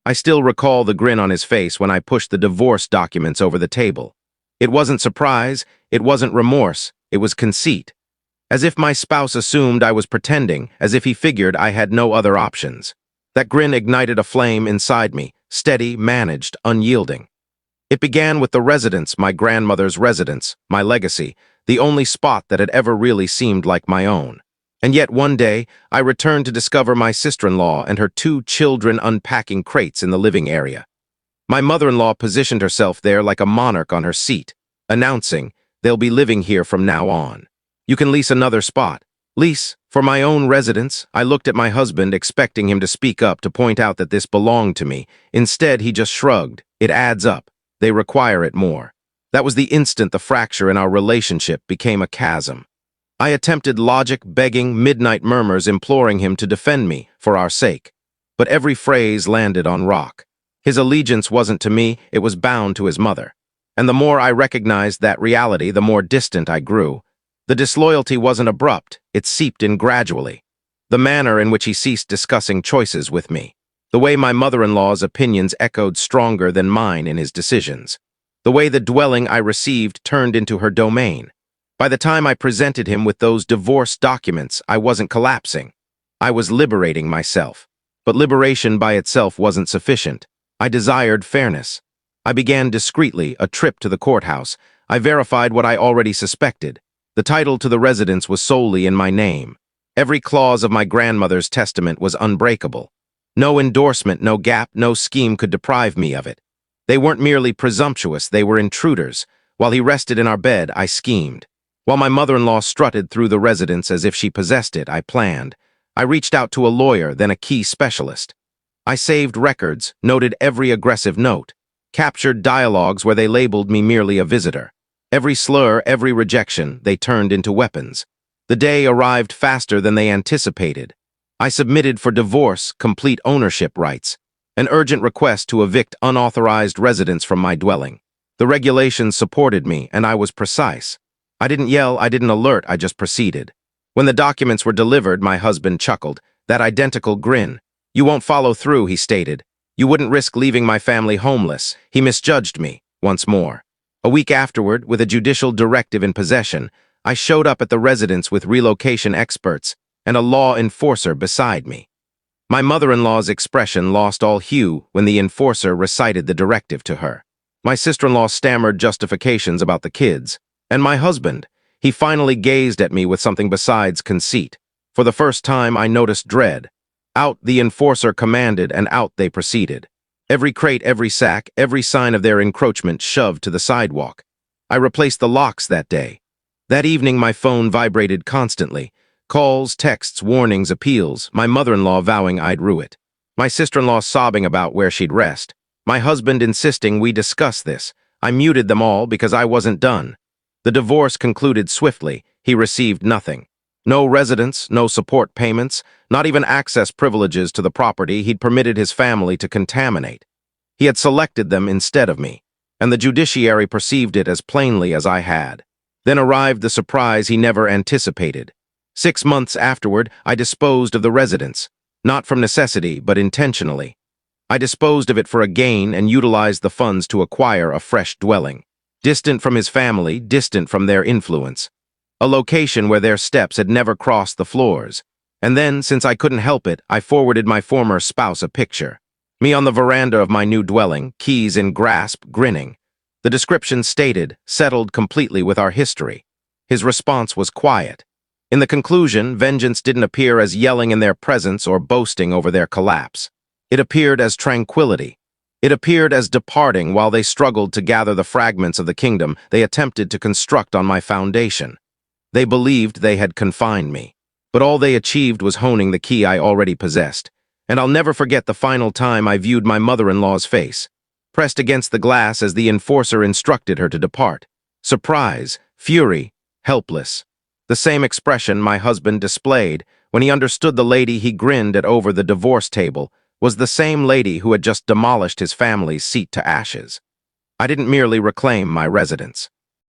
I still recall the grin on his face when I pushed the divorce documents over the table. It wasn't surprise, it wasn't remorse, it was conceit. As if my spouse assumed I was pretending, as if he figured I had no other options. That grin ignited a flame inside me, steady, managed, unyielding. It began with the residence, my grandmother's residence, my legacy, the only spot that had ever really seemed like my own. And yet one day, I returned to discover my sister-in-law and her 2 children unpacking crates in the living area. My mother-in-law positioned herself there like a monarch on her seat, announcing, "They'll be living here from now on. You can lease another spot." Lease, for my own residence. I looked at my husband, expecting him to speak up to point out that this belonged to me. Instead, he just shrugged. It adds up. They require it more. That was the instant the fracture in our relationship became a chasm. I attempted logic, begging, midnight murmurs imploring him to defend me, for our sake. But every phrase landed on rock. His allegiance wasn't to me, it was bound to his mother. And the more I recognized that reality, the more distant I grew. The disloyalty wasn't abrupt, it seeped in gradually. The manner in which he ceased discussing choices with me. The way my mother-in-law's opinions echoed stronger than mine in his decisions. The way the dwelling I received turned into her domain. By the time I presented him with those divorce documents, I wasn't collapsing. I was liberating myself. But liberation by itself wasn't sufficient. I desired fairness. I began discreetly, a trip to the courthouse. I verified what I already suspected. The title to the residence was solely in my name. Every clause of my grandmother's testament was unbreakable. No endorsement, no gap, no scheme could deprive me of it. They weren't merely presumptuous, they were intruders. While he rested in our bed, I schemed. While my mother-in-law strutted through the residence as if she possessed it, I planned. I reached out to a lawyer, then a key specialist. I saved records, noted every aggressive note, captured dialogues where they labeled me merely a visitor. Every slur, every rejection, they turned into weapons. The day arrived faster than they anticipated. I submitted for divorce, complete ownership rights, an urgent request to evict unauthorized residents from my dwelling. The regulations supported me, and I was precise. I didn't yell, I didn't alert, I just proceeded. When the documents were delivered, my husband chuckled, that identical grin. "You won't follow through," he stated. "You wouldn't risk leaving my family homeless." He misjudged me, once more. A week afterward, with a judicial directive in possession, I showed up at the residence with relocation experts and a law enforcer beside me. My mother-in-law's expression lost all hue when the enforcer recited the directive to her. My sister-in-law stammered justifications about the kids. And my husband, he finally gazed at me with something besides conceit. For the first time, I noticed dread. Out, the enforcer commanded, and out they proceeded. Every crate, every sack, every sign of their encroachment shoved to the sidewalk. I replaced the locks that day. That evening, my phone vibrated constantly. Calls, texts, warnings, appeals, my mother-in-law vowing I'd rue it. My sister-in-law sobbing about where she'd rest. My husband insisting we discuss this. I muted them all because I wasn't done. The divorce concluded swiftly. He received nothing. No residence, no support payments, not even access privileges to the property he'd permitted his family to contaminate. He had selected them instead of me, and the judiciary perceived it as plainly as I had. Then arrived the surprise he never anticipated. 6 months afterward, I disposed of the residence, not from necessity, but intentionally. I disposed of it for a gain and utilized the funds to acquire a fresh dwelling. Distant from his family, distant from their influence. A location where their steps had never crossed the floors. And then, since I couldn't help it, I forwarded my former spouse a picture. Me on the veranda of my new dwelling, keys in grasp, grinning. The description stated, settled completely with our history. His response was quiet. In the conclusion, vengeance didn't appear as yelling in their presence or boasting over their collapse. It appeared as tranquility. It appeared as departing while they struggled to gather the fragments of the kingdom they attempted to construct on my foundation. They believed they had confined me, but all they achieved was honing the key I already possessed. And I'll never forget the final time I viewed my mother-in-law's face, pressed against the glass as the enforcer instructed her to depart. Surprise, fury, helpless. The same expression my husband displayed when he understood the lady he grinned at over the divorce table was the same lady who had just demolished his family's seat to ashes. I didn't merely reclaim my residence.